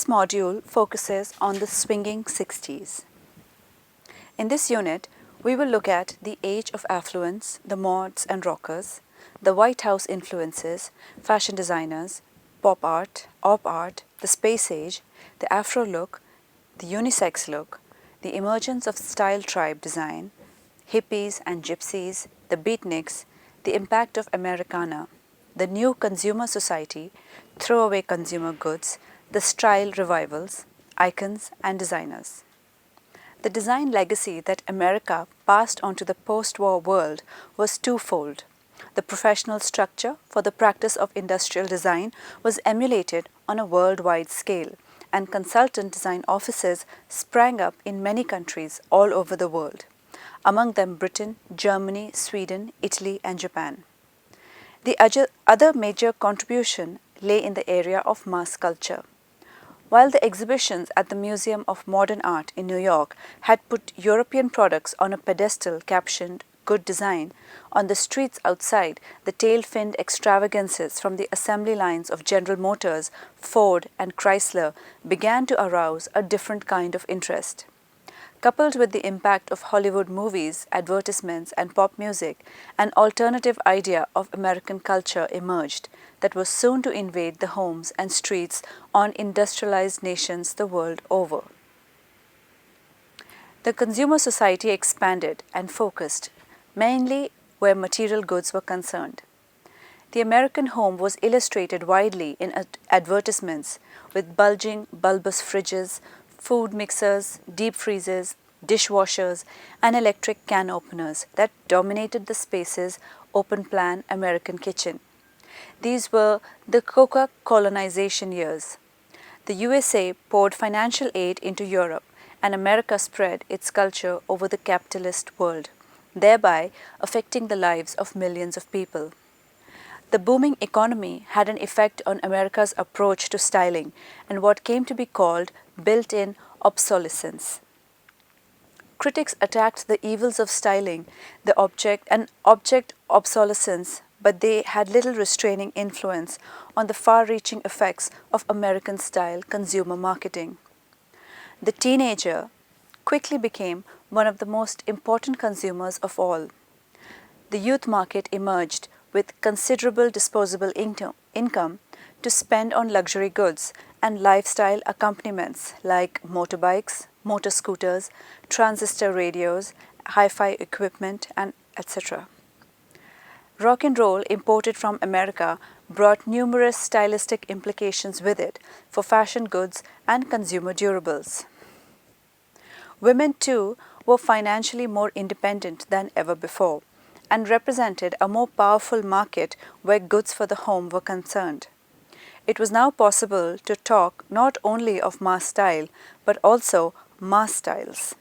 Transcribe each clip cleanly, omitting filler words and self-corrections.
module focuses on the swinging 60s. In this unit, we will look at the age of affluence, the mods and rockers, the White House influences, fashion designers, pop art, op art, the space age, the Afro look, the unisex look, the emergence of style tribe design, hippies and gypsies, the beatniks, the impact of Americana, the new consumer society, throwaway consumer goods, the style revivals, icons and designers. The design legacy that America passed on to the post-war world was twofold. The professional structure for the practice of industrial design was emulated on a worldwide scale, and consultant design offices sprang up in many countries all over the world, among them Britain, Germany, Sweden, Italy and Japan. The other major contribution lay in the area of mass culture. While the exhibitions at the Museum of Modern Art in New York had put European products on a pedestal captioned "Good Design," on the streets outside, the tail-finned extravagances from the assembly lines of General Motors, Ford and Chrysler began to arouse a different kind of interest. Coupled with the impact of Hollywood movies, advertisements and pop music, an alternative idea of American culture emerged that was soon to invade the homes and streets on industrialized nations the world over. The consumer society expanded and focused mainly where material goods were concerned. The American home was illustrated widely in advertisements with bulging, bulbous fridges, food mixers, deep freezers, dishwashers, and electric can openers that dominated the space's open-plan American kitchen. These were the Coca colonization years. The USA poured financial aid into Europe, and America spread its culture over the capitalist world, thereby affecting the lives of millions of people. The booming economy had an effect on America's approach to styling and what came to be called built-in obsolescence. Critics attacked the evils of styling, the object obsolescence, but they had little restraining influence on the far-reaching effects of American-style consumer marketing. The teenager quickly became one of the most important consumers of all. The youth market emerged with considerable disposable income to spend on luxury goods and lifestyle accompaniments like motorbikes, motor scooters, transistor radios, hi-fi equipment, and etc. Rock and roll imported from America brought numerous stylistic implications with it for fashion goods and consumer durables. Women, too, were financially more independent than ever before and represented a more powerful market where goods for the home were concerned. It was now possible to talk not only of mass style but also mass styles.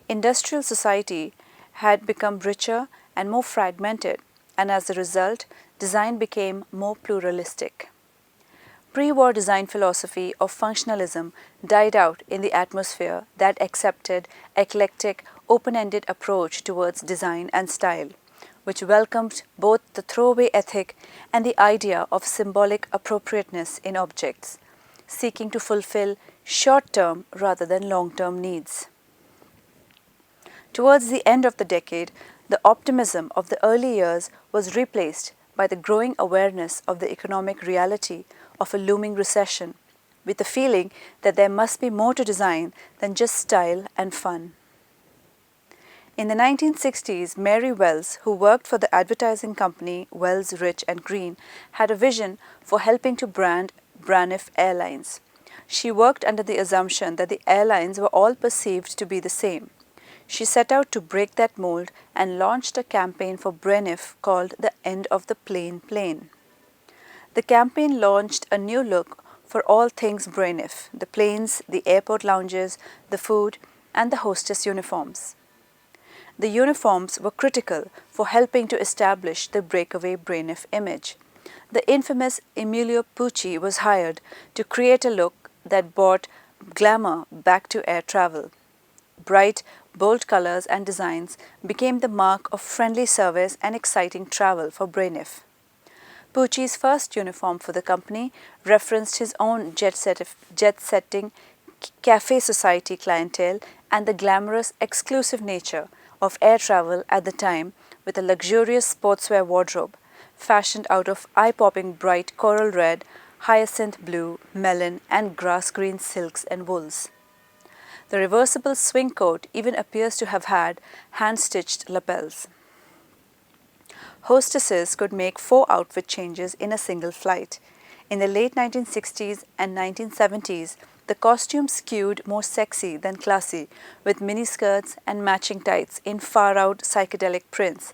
Industrial society had become richer and more fragmented, and as a result, design became more pluralistic. Pre-war design philosophy of functionalism died out in the atmosphere that accepted eclectic, open-ended approach towards design and style, which welcomed both the throwaway ethic and the idea of symbolic appropriateness in objects, seeking to fulfill short-term rather than long-term needs. Towards the end of the decade, the optimism of the early years was replaced by the growing awareness of the economic reality of a looming recession, with the feeling that there must be more to design than just style and fun. In the 1960s, Mary Wells, who worked for the advertising company Wells, Rich and Green, had a vision for helping to brand Braniff Airlines. She worked under the assumption that the airlines were all perceived to be the same. She set out to break that mold and launched a campaign for Braniff called The End of the Plain Plane. The campaign launched a new look for all things Braniff: the planes, the airport lounges, the food, and the hostess uniforms. The uniforms were critical for helping to establish the breakaway Braniff image. The infamous Emilio Pucci was hired to create a look that brought glamour back to air travel. Bright, bold colors and designs became the mark of friendly service and exciting travel for Braniff. Pucci's first uniform for the company referenced his own jet-setting cafe society clientele and the glamorous, exclusive nature of air travel at the time, with a luxurious sportswear wardrobe fashioned out of eye-popping bright coral red, hyacinth blue, melon, and grass green silks and wools. The reversible swing coat even appears to have had hand-stitched lapels. Hostesses could make 4 outfit changes in a single flight. In the late 1960s and 1970s, the costume skewed more sexy than classy, with miniskirts and matching tights in far-out psychedelic prints.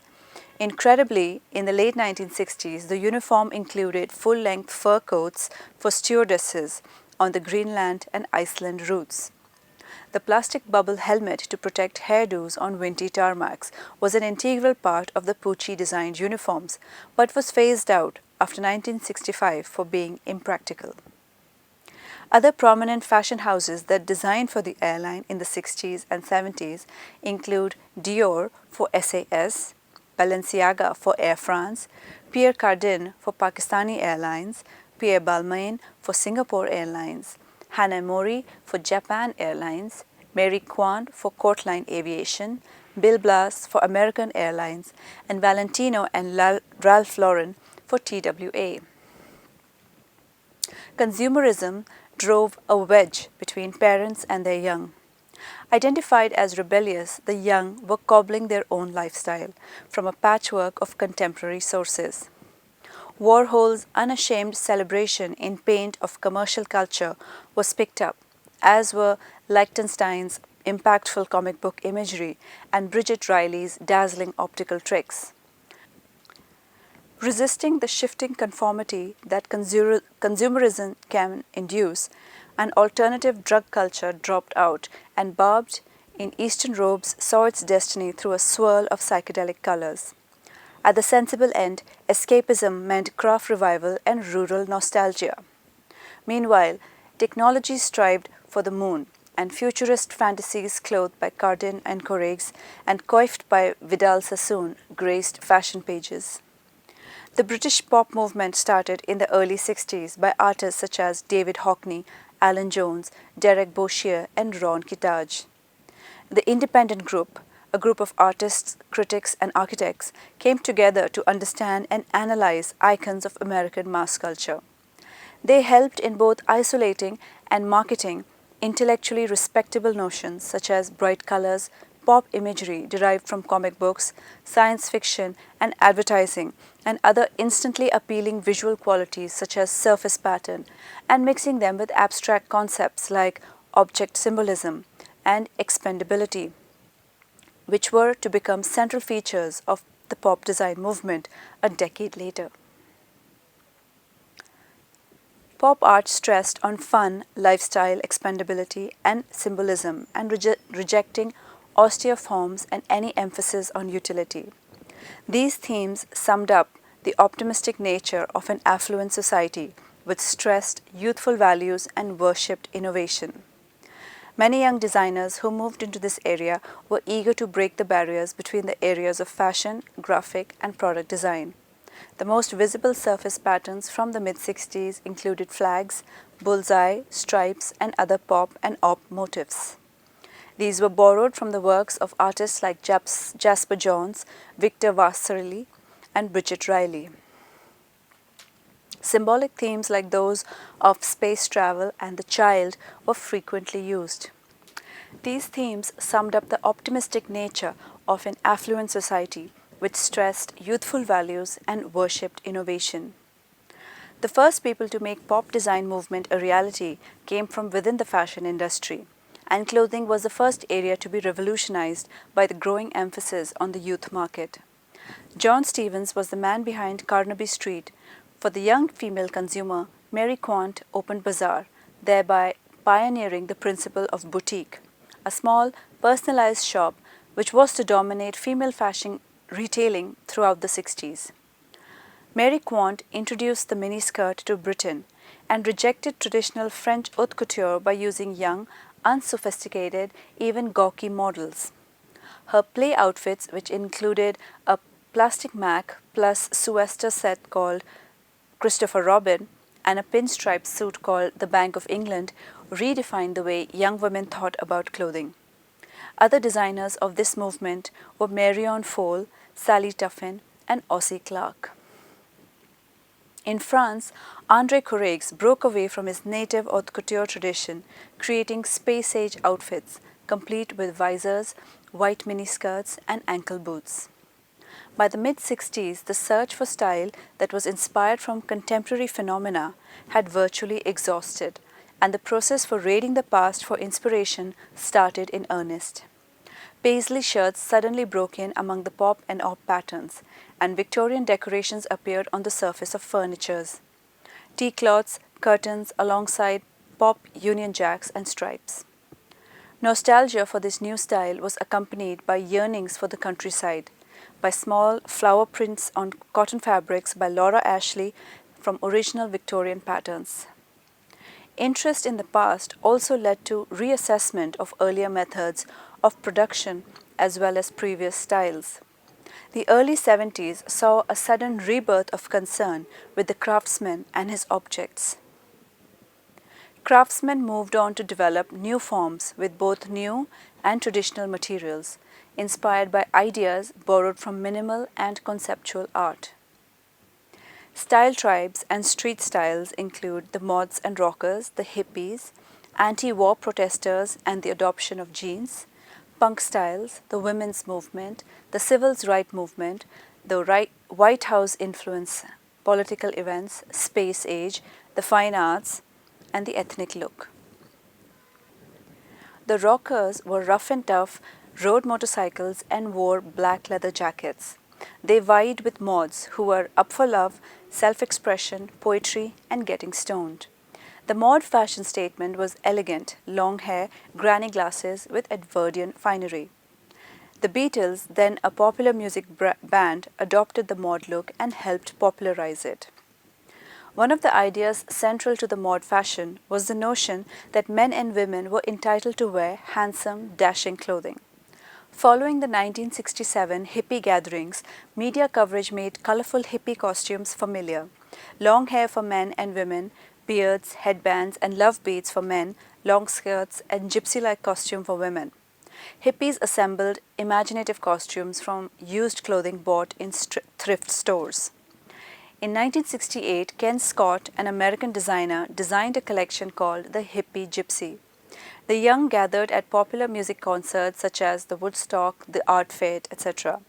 Incredibly, in the late 1960s, the uniform included full-length fur coats for stewardesses on the Greenland and Iceland routes. The plastic bubble helmet to protect hairdos on windy tarmacs was an integral part of the Pucci-designed uniforms, but was phased out after 1965 for being impractical. Other prominent fashion houses that designed for the airline in the 60s and 70s include Dior for SAS, Balenciaga for Air France, Pierre Cardin for Pakistani Airlines, Pierre Balmain for Singapore Airlines, Hannah Mori for Japan Airlines, Mary Quant for Courtline Aviation, Bill Blass for American Airlines, and Valentino and Ralph Lauren for TWA. Consumerism drove a wedge between parents and their young. Identified as rebellious, the young were cobbling their own lifestyle from a patchwork of contemporary sources. Warhol's unashamed celebration in paint of commercial culture was picked up, as were Liechtenstein's impactful comic book imagery and Bridget Riley's dazzling optical tricks. Resisting the shifting conformity that consumerism can induce, an alternative drug culture dropped out and barbed in Eastern robes saw its destiny through a swirl of psychedelic colors. At the sensible end, escapism meant craft revival and rural nostalgia. Meanwhile, technology strived for the moon, and futurist fantasies clothed by Cardin and Corregs and coiffed by Vidal Sassoon graced fashion pages. The British pop movement started in the early 60s by artists such as David Hockney, Alan Jones, Derek Boshier, and Ron Kitaj. The Independent Group, a group of artists, critics, and architects, came together to understand and analyze icons of American mass culture. They helped in both isolating and marketing intellectually respectable notions such as bright colors, pop imagery derived from comic books, science fiction, and advertising, and other instantly appealing visual qualities such as surface pattern, and mixing them with abstract concepts like object symbolism and expendability, which were to become central features of the pop design movement a decade later. Pop art stressed on fun, lifestyle, expendability, and symbolism, and rejecting austere forms and any emphasis on utility. These themes summed up the optimistic nature of an affluent society which stressed youthful values and worshipped innovation. Many young designers who moved into this area were eager to break the barriers between the areas of fashion, graphic, and product design. The most visible surface patterns from the mid-60s included flags, bullseye, stripes, and other pop and op motifs. These were borrowed from the works of artists like Jasper Johns, Victor Vasarely, and Bridget Riley. Symbolic themes like those of space travel and the child were frequently used. These themes summed up the optimistic nature of an affluent society which stressed youthful values and worshipped innovation. The first people to make pop design movement a reality came from within the fashion industry, and clothing was the first area to be revolutionized by the growing emphasis on the youth market. John Stevens was the man behind Carnaby Street. For the young female consumer, Mary Quant opened Bazaar, thereby pioneering the principle of boutique, a small, personalized shop which was to dominate female fashion retailing throughout the 60s. Mary Quant introduced the miniskirt to Britain and rejected traditional French haute couture by using young, unsophisticated, even gawky models. Her play outfits, which included a plastic Mac plus Suester set called Christopher Robin, and a pinstripe suit called the Bank of England redefined the way young women thought about clothing. Other designers of this movement were Marion Fole, Sally Tuffin, and Ossie Clark. In France, André Courreges broke away from his native haute couture tradition, creating space-age outfits, complete with visors, white miniskirts, and ankle boots. By the mid-60s, the search for style that was inspired from contemporary phenomena had virtually exhausted, and the process for raiding the past for inspiration started in earnest. Paisley shirts suddenly broke in among the pop and op patterns, and Victorian decorations appeared on the surface of furnitures. Tea cloths, curtains alongside pop Union Jacks and stripes. Nostalgia for this new style was accompanied by yearnings for the countryside, by small flower prints on cotton fabrics by Laura Ashley from original Victorian patterns. Interest in the past also led to reassessment of earlier methods of production as well as previous styles. The early 70s saw a sudden rebirth of concern with the craftsman and his objects. Craftsmen moved on to develop new forms with both new and traditional materials, inspired by ideas borrowed from minimal and conceptual art. Style tribes and street styles include the mods and rockers, the hippies, anti-war protesters and the adoption of jeans, punk styles, the women's movement, the civil rights movement, the White House influence, political events, space age, the fine arts, and the ethnic look. The rockers were rough and tough, rode motorcycles, and wore black leather jackets. They vied with mods who were up for love, self-expression, poetry, and getting stoned. The mod fashion statement was elegant, long hair, granny glasses with Edwardian finery. The Beatles, then a popular music band, adopted the mod look and helped popularize it. One of the ideas central to the mod fashion was the notion that men and women were entitled to wear handsome, dashing clothing. Following the 1967 hippie gatherings, media coverage made colorful hippie costumes familiar. Long hair for men and women, beards, headbands, and love beads for men, long skirts, and gypsy-like costume for women. Hippies assembled imaginative costumes from used clothing bought in thrift stores. In 1968, Ken Scott, an American designer, designed a collection called the Hippie Gypsy. The young gathered at popular music concerts such as the Woodstock, the Art Fair, etc.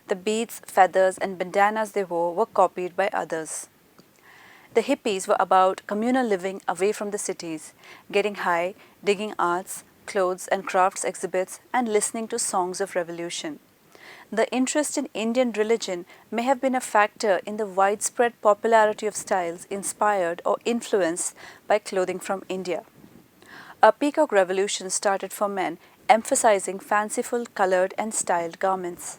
The beads, feathers, and bandanas they wore were copied by others. The hippies were about communal living away from the cities, getting high, digging arts, clothes and crafts exhibits, and listening to songs of revolution. The interest in Indian religion may have been a factor in the widespread popularity of styles inspired or influenced by clothing from India. A peacock revolution started for men, emphasizing fanciful, colored, and styled garments.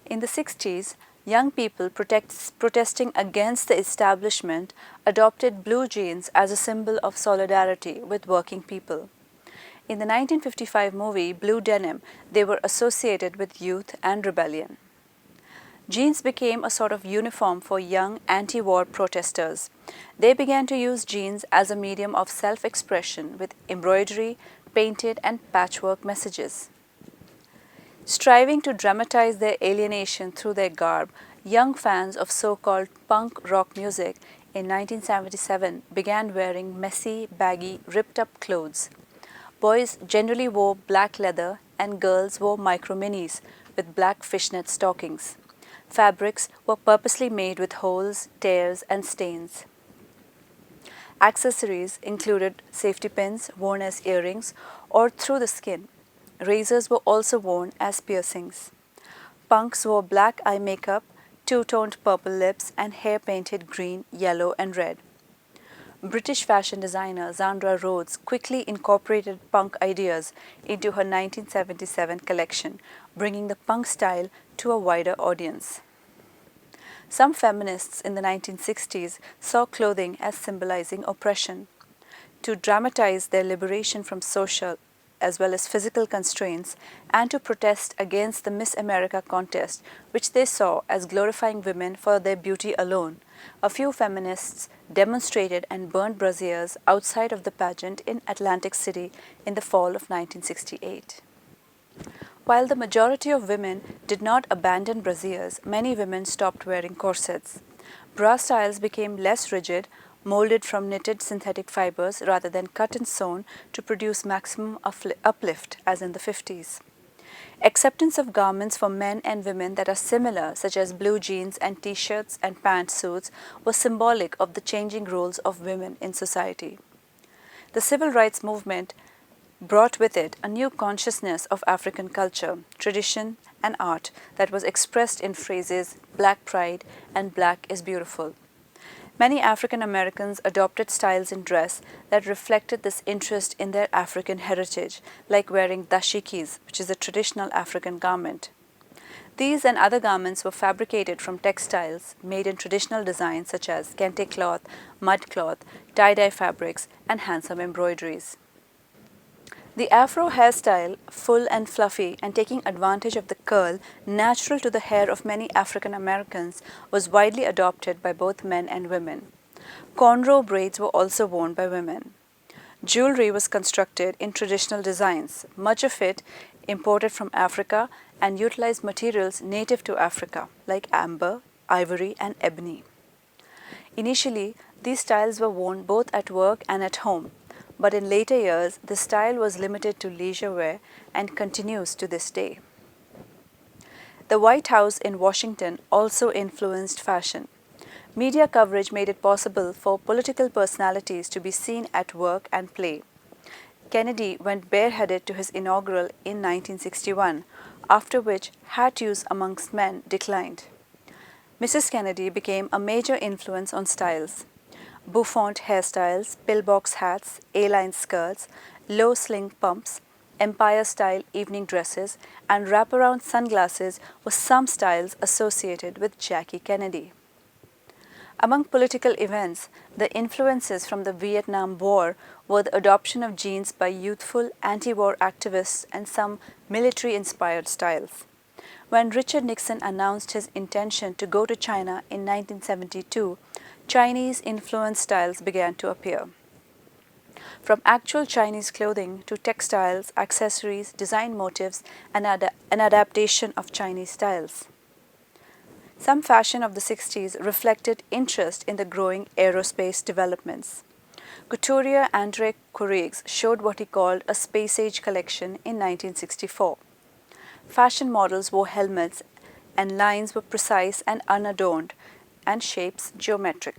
In the 60s, young people protesting against the establishment adopted blue jeans as a symbol of solidarity with working people. In the 1955 movie Blue Denim, they were associated with youth and rebellion. Jeans became a sort of uniform for young anti-war protesters. They began to use jeans as a medium of self-expression with embroidery, painted, and patchwork messages. Striving to dramatize their alienation through their garb, young fans of so-called punk rock music in 1977 began wearing messy, baggy, ripped-up clothes. Boys generally wore black leather and girls wore micro-minis with black fishnet stockings. Fabrics were purposely made with holes, tears, and stains. Accessories included safety pins worn as earrings or through the skin. Razors were also worn as piercings. Punks wore black eye makeup, two-toned purple lips, and hair painted green, yellow, and red. British fashion designer Zandra Rhodes quickly incorporated punk ideas into her 1977 collection, bringing the punk style to a wider audience. Some feminists in the 1960s saw clothing as symbolizing oppression. To dramatize their liberation from social as well as physical constraints and to protest against the Miss America contest, which they saw as glorifying women for their beauty alone, A few feminists demonstrated and burned braziers outside of the pageant in Atlantic City in the fall of 1968. While the majority of women did not abandon braziers, many women stopped wearing corsets. Bra styles became less rigid, molded from knitted synthetic fibers rather than cut and sewn to produce maximum uplift, as in the 50s. Acceptance of garments for men and women that are similar, such as blue jeans and t shirts and pantsuits, was symbolic of the changing roles of women in society. The civil rights movement brought with it a new consciousness of African culture, tradition, and art that was expressed in phrases "Black pride" and "Black is beautiful." Many African Americans adopted styles in dress that reflected this interest in their African heritage, like wearing dashikis, which is a traditional African garment. These and other garments were fabricated from textiles made in traditional designs such as kente cloth, mud cloth, tie-dye fabrics, and handsome embroideries. The afro hairstyle, full and fluffy and taking advantage of the curl natural to the hair of many African Americans, was widely adopted by both men and women. Cornrow braids were also worn by women. Jewelry was constructed in traditional designs, much of it imported from Africa and utilized materials native to Africa, like amber, ivory, and ebony. Initially, these styles were worn both at work and at home, but in later years, the style was limited to leisure wear and continues to this day. The White House in Washington also influenced fashion. Media coverage made it possible for political personalities to be seen at work and play. Kennedy went bareheaded to his inaugural in 1961, after which hat use amongst men declined. Mrs. Kennedy became a major influence on styles. Bouffant hairstyles, pillbox hats, A-line skirts, low sling pumps, empire-style evening dresses, and wraparound sunglasses were some styles associated with Jackie Kennedy. Among political events, the influences from the Vietnam War were the adoption of jeans by youthful anti-war activists and some military-inspired styles. When Richard Nixon announced his intention to go to China in 1972, Chinese-influenced styles began to appear. From actual Chinese clothing to textiles, accessories, design motifs, and an adaptation of Chinese styles. Some fashion of the 60s reflected interest in the growing aerospace developments. Couturier André Courreges showed what he called a space-age collection in 1964. Fashion models wore helmets and lines were precise and unadorned, and shapes geometric.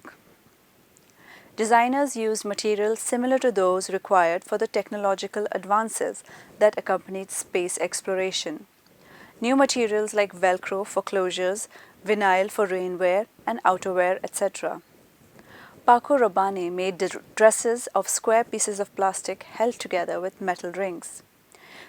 Designers used materials similar to those required for the technological advances that accompanied space exploration. New materials like Velcro for closures, vinyl for rainwear and outerwear, etc. Paco Rabanne made dresses of square pieces of plastic held together with metal rings.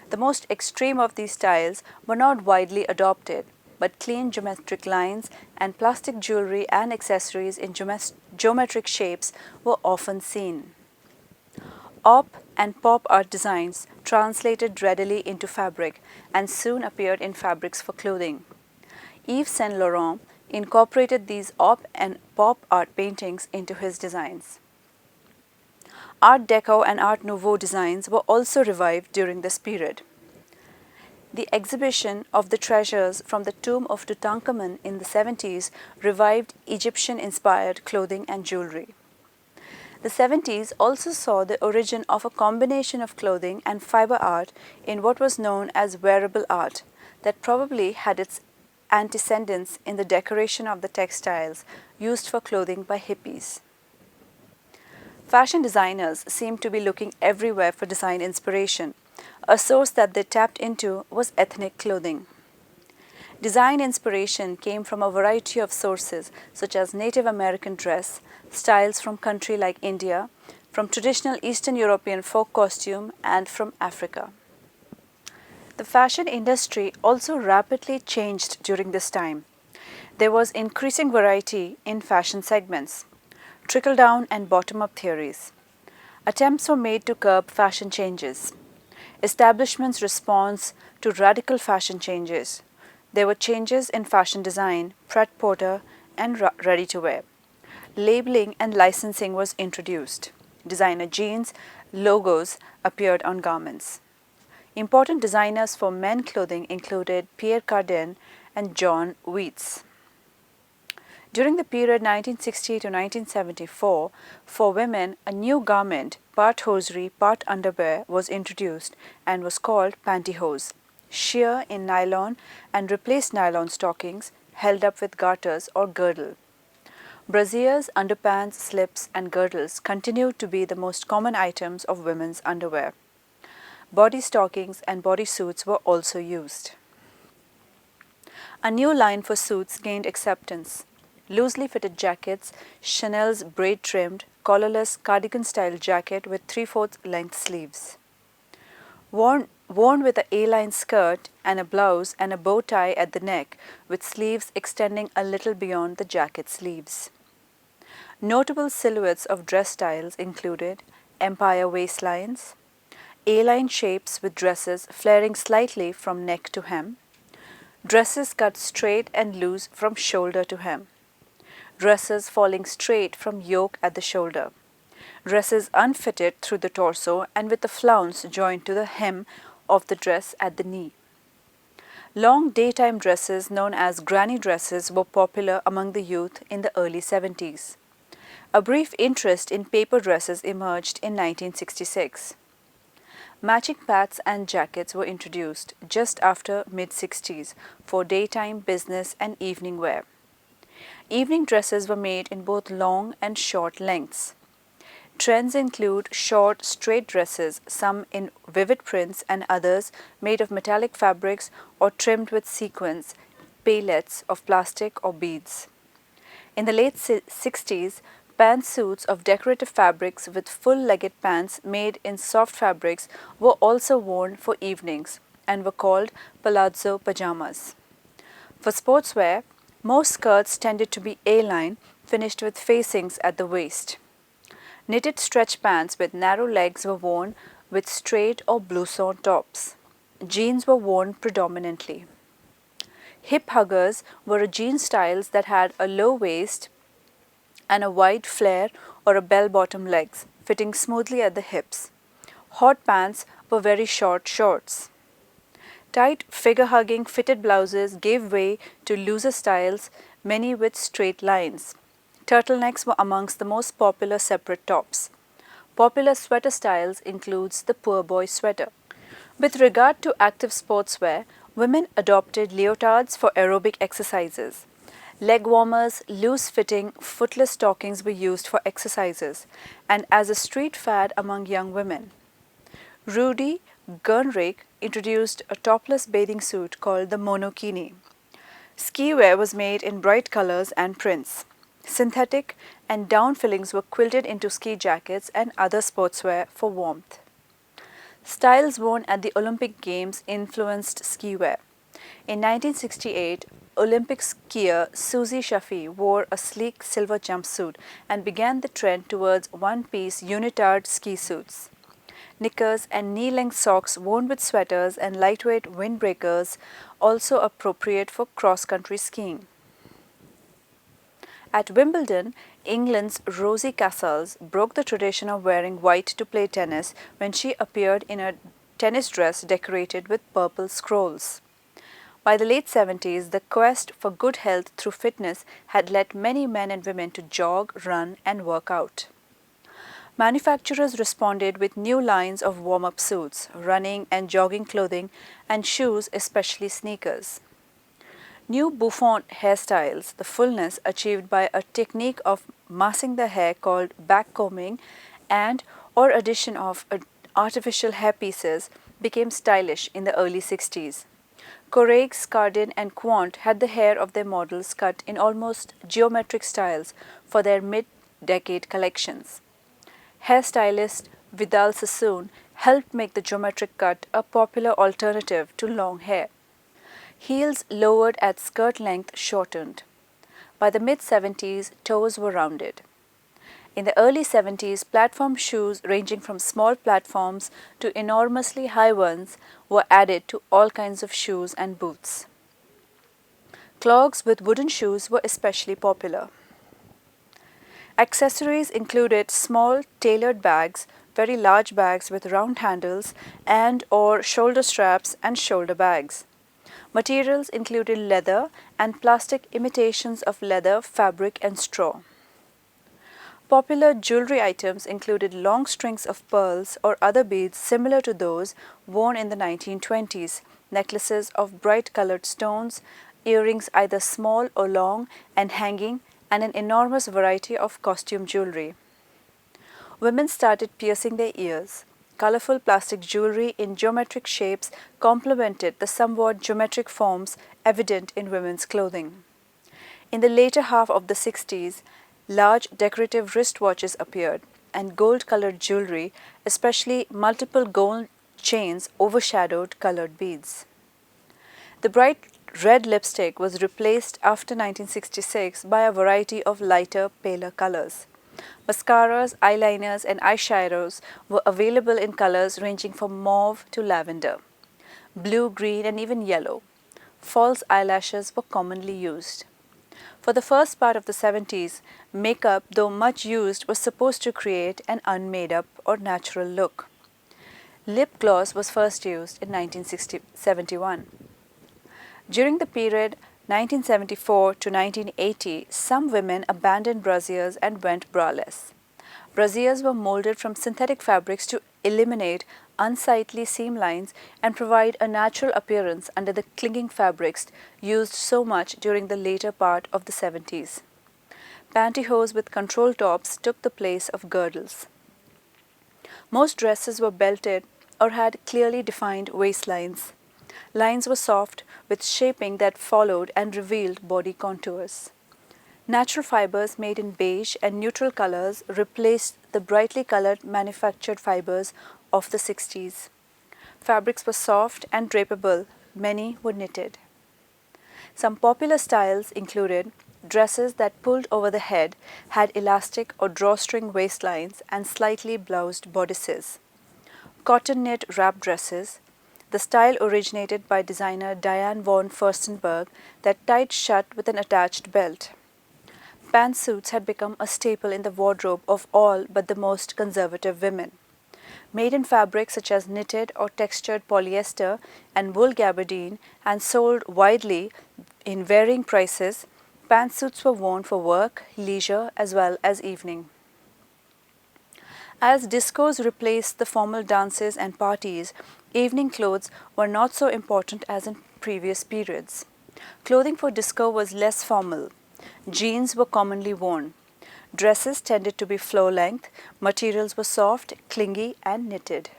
The most extreme of these styles were not widely adopted, but clean geometric lines and plastic jewelry and accessories in geometric shapes were often seen. Op and pop art designs translated readily into fabric and soon appeared in fabrics for clothing. Yves Saint Laurent incorporated these op and pop art paintings into his designs. Art Deco and Art Nouveau designs were also revived during this period. The exhibition of the treasures from the tomb of Tutankhamun in the 70s revived Egyptian-inspired clothing and jewelry. The 70s also saw the origin of a combination of clothing and fiber art in what was known as wearable art that probably had its antecedents in the decoration of the textiles used for clothing by hippies. Fashion designers seemed to be looking everywhere for design inspiration. A source that they tapped into was ethnic clothing. Design inspiration came from a variety of sources such as Native American dress, styles from country like India, from traditional Eastern European folk costume, and from Africa. The fashion industry also rapidly changed during this time. There was increasing variety in fashion segments, trickle-down and bottom-up theories. Attempts were made to curb fashion changes. Establishments' response to radical fashion changes. There were changes in fashion design, pret-porter, and ready-to-wear. Labeling and licensing was introduced. Designer jeans logos appeared on garments. Important designers for men clothing included Pierre Cardin and John Weitz. During the period 1960 to 1974, for women, a new garment, part hosiery, part underwear, was introduced and was called pantyhose. Sheer in nylon and replaced nylon stockings held up with garters or girdle. Brassieres, underpants, slips, and girdles continued to be the most common items of women's underwear. Body stockings and body suits were also used. A new line for suits gained acceptance. Loosely fitted jackets, Chanel's braid trimmed, collarless cardigan style jacket with 3/4 length sleeves. Worn with a A-line skirt and a blouse and a bow tie at the neck, with sleeves extending a little beyond the jacket sleeves. Notable silhouettes of dress styles included empire waistlines, A-line shapes with dresses flaring slightly from neck to hem, dresses cut straight and loose from shoulder to hem, dresses falling straight from yoke at the shoulder, dresses unfitted through the torso and with a flounce joined to the hem of the dress at the knee. Long daytime dresses known as granny dresses were popular among the youth in the early 70s. A brief interest in paper dresses emerged in 1966. Matching pants and jackets were introduced just after mid-60s for daytime, business and evening wear. Evening dresses were made in both long and short lengths. Trends include short, straight dresses, some in vivid prints and others made of metallic fabrics or trimmed with sequins, paillettes of plastic or beads. In the late 60s, pantsuits of decorative fabrics with full-legged pants made in soft fabrics were also worn for evenings and were called palazzo pajamas. For sportswear, most skirts tended to be A-line, finished with facings at the waist. Knitted stretch pants with narrow legs were worn with straight or blouson tops. Jeans were worn predominantly. Hip huggers were jean styles that had a low waist and a wide flare or a bell-bottom legs, fitting smoothly at the hips. Hot pants were very short shorts. Tight figure-hugging fitted blouses gave way to looser styles, many with straight lines. Turtlenecks were amongst the most popular separate tops. Popular sweater styles includes the poor boy sweater. With regard to active sportswear, women adopted leotards for aerobic exercises. Leg warmers, loose-fitting, footless stockings were used for exercises and as a street fad among young women. Rudy Gernreich introduced a topless bathing suit called the monokini. Ski wear was made in bright colors and prints. Synthetic and down fillings were quilted into ski jackets and other sportswear for warmth. Styles worn at the Olympic Games influenced ski wear. In 1968, Olympic skier Suzy Chaffee wore a sleek silver jumpsuit and began the trend towards one-piece unitard ski suits. Knickers and knee-length socks worn with sweaters and lightweight windbreakers also appropriate for cross-country skiing. At Wimbledon, England's Rosie Casals broke the tradition of wearing white to play tennis when she appeared in a tennis dress decorated with purple scrolls. By the late 70s, the quest for good health through fitness had led many men and women to jog, run, and work out. Manufacturers responded with new lines of warm-up suits, running and jogging clothing, and shoes, especially sneakers. New bouffant hairstyles, the fullness achieved by a technique of massing the hair called backcombing and or addition of artificial hairpieces, became stylish in the early 60s. Courreges, Cardin and Quant had the hair of their models cut in almost geometric styles for their mid-decade collections. Hairstylist Vidal Sassoon helped make the geometric cut a popular alternative to long hair. Heels lowered at skirt length shortened. By the mid-70s, toes were rounded. In the early 70s, platform shoes ranging from small platforms to enormously high ones were added to all kinds of shoes and boots. Clogs with wooden shoes were especially popular. Accessories included small tailored bags, very large bags with round handles and or shoulder straps and shoulder bags. Materials included leather and plastic imitations of leather, fabric and straw. Popular jewelry items included long strings of pearls or other beads similar to those worn in the 1920s, necklaces of bright colored stones, earrings either small or long and hanging, and an enormous variety of costume jewelry. Women started piercing their ears. Colorful plastic jewelry in geometric shapes complemented the somewhat geometric forms evident in women's clothing. In the later half of the 60s, large decorative wristwatches appeared, and gold colored jewelry, especially multiple gold chains, overshadowed colored beads. The bright red lipstick was replaced after 1966 by a variety of lighter, paler colors. Mascaras, eyeliners, and eyeshadows were available in colors ranging from mauve to lavender, blue, green, and even yellow. False eyelashes were commonly used. For the first part of the 70s, makeup, though much used, was supposed to create an unmade up or natural look. Lip gloss was first used in 1971. During the period 1974 to 1980, some women abandoned brassieres and went braless. Brassieres were molded from synthetic fabrics to eliminate unsightly seam lines and provide a natural appearance under the clinging fabrics used so much during the later part of the 70s. Pantyhose with control tops took the place of girdles. Most dresses were belted or had clearly defined waistlines. Lines were soft, with shaping that followed and revealed body contours. Natural fibers made in beige and neutral colors replaced the brightly colored manufactured fibers of the 60s. Fabrics were soft and drapable, many were knitted. Some popular styles included dresses that pulled over the head, had elastic or drawstring waistlines, and slightly bloused bodices. Cotton knit wrap dresses. The style originated by designer Diane von Furstenberg that tied shut with an attached belt. Pantsuits had become a staple in the wardrobe of all but the most conservative women. Made in fabrics such as knitted or textured polyester and wool gabardine and sold widely in varying prices, pantsuits were worn for work, leisure, as well as evening. As discos replaced the formal dances and parties, evening clothes were not so important as in previous periods. Clothing for disco was less formal. Jeans were commonly worn. Dresses tended to be floor length, materials were soft, clingy, and knitted.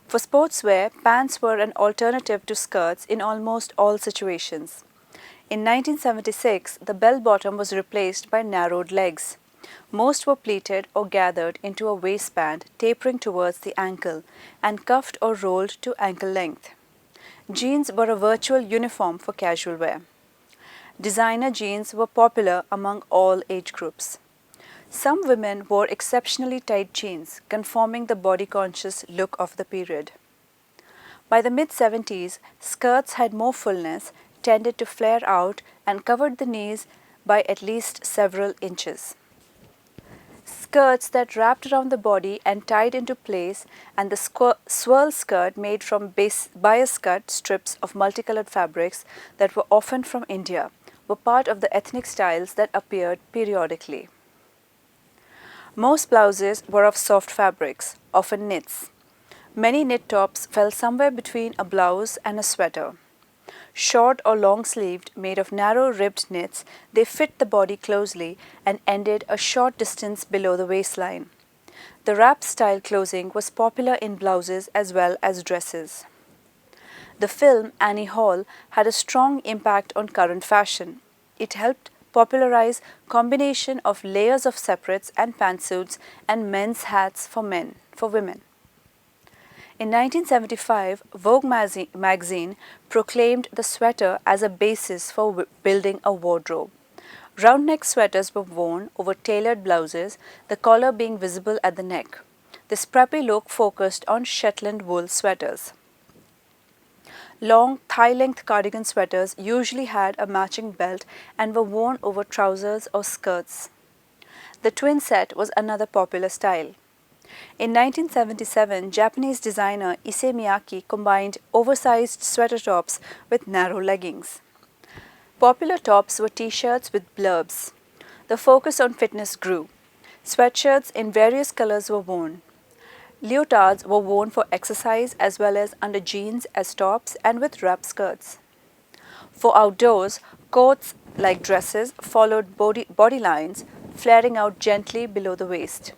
For sportswear, pants were an alternative to skirts in almost all situations. In 1976, the bell bottom was replaced by narrowed legs. Most were pleated or gathered into a waistband tapering towards the ankle and cuffed or rolled to ankle length. Jeans were a virtual uniform for casual wear. Designer jeans were popular among all age groups. Some women wore exceptionally tight jeans, conforming the body-conscious look of the period. By the mid-70s, skirts had more fullness, tended to flare out, and covered the knees by at least several inches. Skirts that wrapped around the body and tied into place, and the swirl skirt made from bias cut strips of multicolored fabrics that were often from India, were part of the ethnic styles that appeared periodically. Most blouses were of soft fabrics, often knits. Many knit tops fell somewhere between a blouse and a sweater. Short or long-sleeved, made of narrow-ribbed knits, they fit the body closely and ended a short distance below the waistline. The wrap-style clothing was popular in blouses as well as dresses. The film Annie Hall had a strong impact on current fashion. It helped popularize combination of layers of separates and pantsuits and men's hats for women. In 1975, Vogue magazine proclaimed the sweater as a basis for building a wardrobe. Round-neck sweaters were worn over tailored blouses, the collar being visible at the neck. This preppy look focused on Shetland wool sweaters. Long, thigh-length cardigan sweaters usually had a matching belt and were worn over trousers or skirts. The twin set was another popular style. In 1977, Japanese designer Issey Miyake combined oversized sweater tops with narrow leggings. Popular tops were t-shirts with blurbs. The focus on fitness grew. Sweatshirts in various colors were worn. Leotards were worn for exercise as well as under jeans as tops and with wrap skirts. For outdoors, coats like dresses followed body lines, flaring out gently below the waist.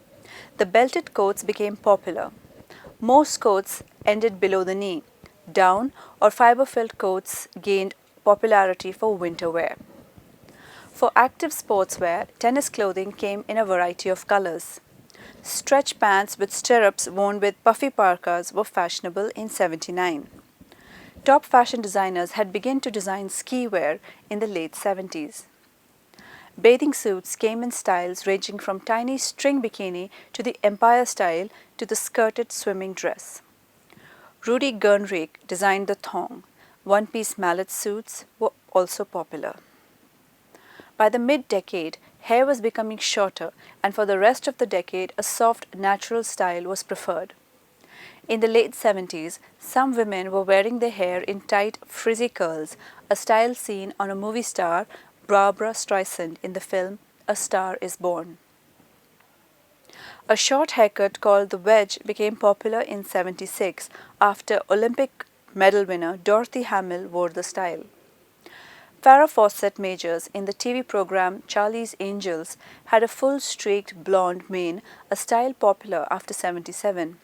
The belted coats became popular. Most coats ended below the knee. Down or fiber-filled coats gained popularity for winter wear. For active sportswear, tennis clothing came in a variety of colors. Stretch pants with stirrups worn with puffy parkas were fashionable in 79. Top fashion designers had begun to design ski wear in the late 70s. Bathing suits came in styles ranging from tiny string bikini to the empire style to the skirted swimming dress. Rudy Gernreich designed the thong. One-piece mallet suits were also popular. By the mid-decade, hair was becoming shorter, and for the rest of the decade, a soft, natural style was preferred. In the late 70s, some women were wearing their hair in tight, frizzy curls, a style seen on a movie star, Barbra Streisand, in the film A Star is Born. A short haircut called the wedge became popular in 76 after Olympic medal winner Dorothy Hamill wore the style. Farrah Fawcett Majors in the TV program Charlie's Angels had a full streaked blonde mane, a style popular after 77.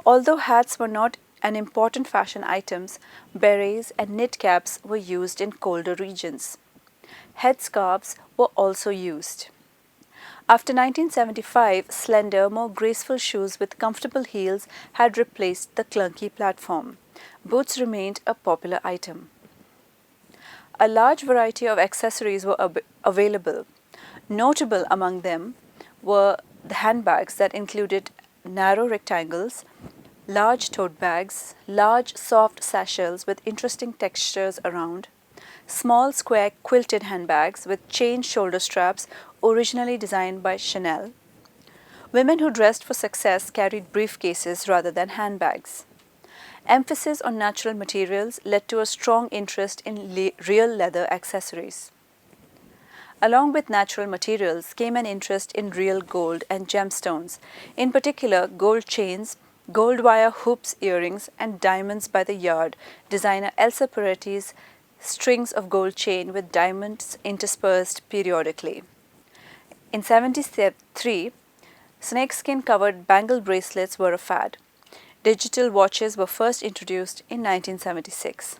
Although hats were not an important fashion items, berets and knit caps were used in colder regions. Headscarves were also used. After 1975, slender, more graceful shoes with comfortable heels had replaced the clunky platform. Boots remained a popular item. A large variety of accessories were available. Notable among them were the handbags that included narrow rectangles, large tote bags, large soft satchels with interesting textures around, small square quilted handbags with chain shoulder straps originally designed by Chanel. Women who dressed for success carried briefcases rather than handbags. Emphasis on natural materials led to a strong interest in real leather accessories. Along with natural materials came an interest in real gold and gemstones, in particular gold chains, gold wire hoops earrings, and diamonds by the yard. Designer Elsa Peretti's strings of gold chain with diamonds interspersed periodically. In 73, snakeskin covered bangle bracelets were a fad. Digital watches were first introduced in 1976.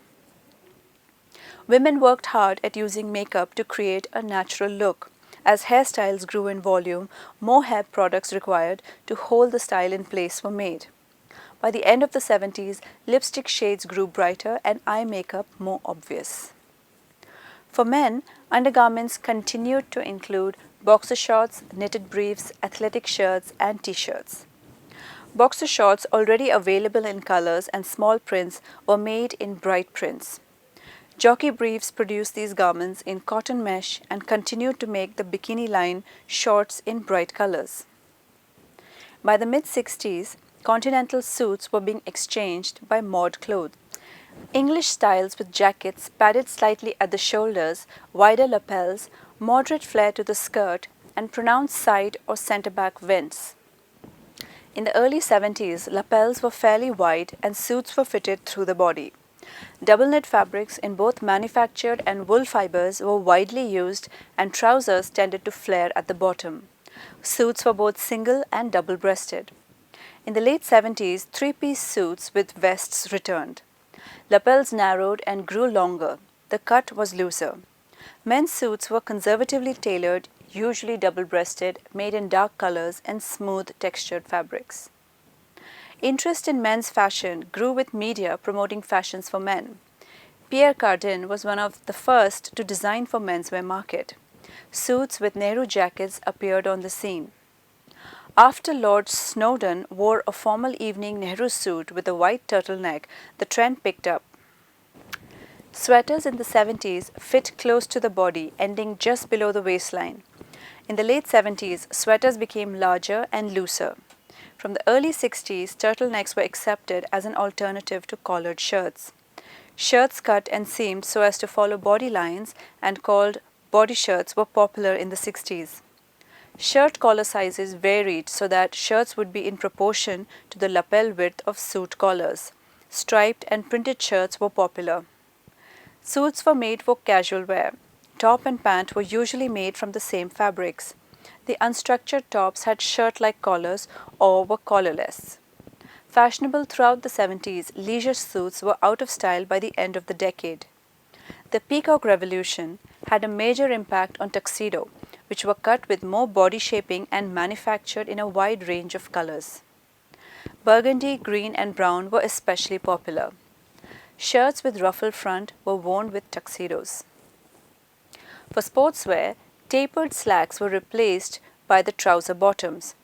Women worked hard at using makeup to create a natural look. As hairstyles grew in volume, more hair products required to hold the style in place were made. By the end of the 70s, lipstick shades grew brighter and eye makeup more obvious. For men, undergarments continued to include boxer shorts, knitted briefs, athletic shirts, and t-shirts. Boxer shorts, already available in colors and small prints, were made in bright prints. Jockey briefs produced these garments in cotton mesh and continued to make the bikini line shorts in bright colors. By the mid-60s, continental suits were being exchanged by mod clothes. English styles with jackets padded slightly at the shoulders, wider lapels, moderate flare to the skirt, and pronounced side or center-back vents. In the early 70s, lapels were fairly wide and suits were fitted through the body. Double knit fabrics in both manufactured and wool fibers were widely used, and trousers tended to flare at the bottom. Suits were both single and double-breasted. In the late 70s, three-piece suits with vests returned. Lapels narrowed and grew longer. The cut was looser. Men's suits were conservatively tailored, usually double-breasted, made in dark colors and smooth textured fabrics. Interest in men's fashion grew with media promoting fashions for men. Pierre Cardin was one of the first to design for menswear market. Suits with Nehru jackets appeared on the scene. After Lord Snowdon wore a formal evening Nehru suit with a white turtleneck, the trend picked up. Sweaters in the 70s fit close to the body, ending just below the waistline. In the late 70s, sweaters became larger and looser. From the early 60s, turtlenecks were accepted as an alternative to collared shirts. Shirts cut and seamed so as to follow body lines and called body shirts were popular in the 60s. Shirt collar sizes varied so that shirts would be in proportion to the lapel width of suit collars. Striped and printed shirts were popular. Suits were made for casual wear. Top and pant were usually made from the same fabrics. The unstructured tops had shirt-like collars or were collarless. Fashionable throughout the 70s, leisure suits were out of style by the end of the decade. The Peacock Revolution had a major impact on tuxedo, which were cut with more body shaping and manufactured in a wide range of colors. Burgundy, green, and brown were especially popular. Shirts with ruffled front were worn with tuxedos. For sportswear, tapered slacks were replaced by the trouser bottoms.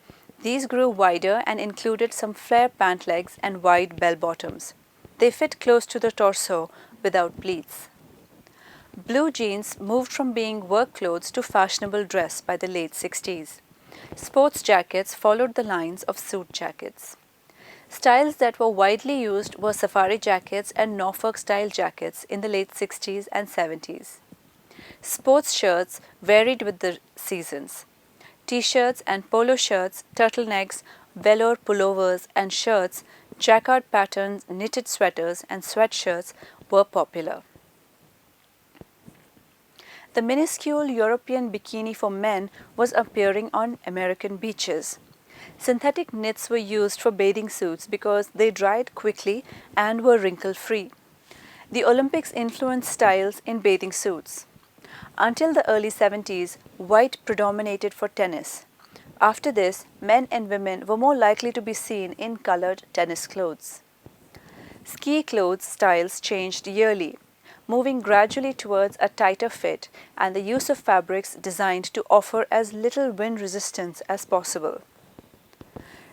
These grew wider and included some flare pant legs and wide bell bottoms. They fit close to the torso without pleats. Blue jeans moved from being work clothes to fashionable dress by the late 60s. Sports jackets followed the lines of suit jackets. Styles that were widely used were safari jackets and Norfolk-style jackets in the late 60s and 70s. Sports shirts varied with the seasons. T-shirts and polo shirts, turtlenecks, velour pullovers and shirts, jacquard patterns, knitted sweaters and sweatshirts were popular. The minuscule European bikini for men was appearing on American beaches. Synthetic knits were used for bathing suits because they dried quickly and were wrinkle-free. The Olympics influenced styles in bathing suits. Until the early 70s, white predominated for tennis. After this, men and women were more likely to be seen in colored tennis clothes. Ski clothes styles changed yearly, moving gradually towards a tighter fit and the use of fabrics designed to offer as little wind resistance as possible.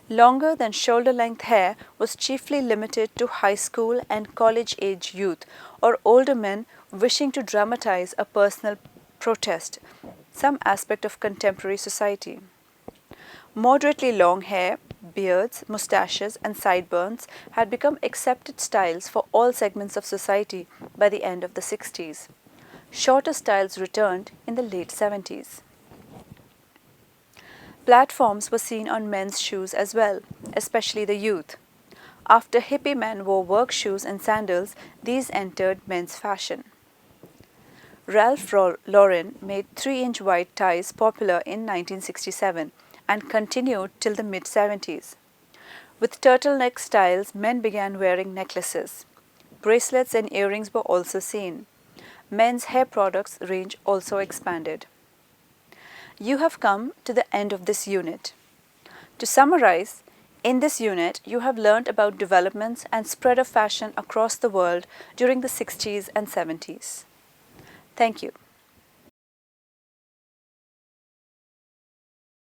Longer than shoulder-length hair was chiefly limited to high school and college-age youth or older men wishing to dramatize a personal protest, some aspect of contemporary society. Moderately long hair, beards, moustaches, and sideburns had become accepted styles for all segments of society by the end of the 60s. Shorter styles returned in the late 70s. Platforms were seen on men's shoes as well, especially the youth. After hippie men wore work shoes and sandals, these entered men's fashion. Ralph Lauren made 3-inch wide ties popular in 1967 and continued till the mid-70s. With turtleneck styles, men began wearing necklaces. Bracelets and earrings were also seen. Men's hair products range also expanded. You have come to the end of this unit. To summarize, in this unit, you have learned about developments and spread of fashion across the world during the 60s and 70s. Thank you.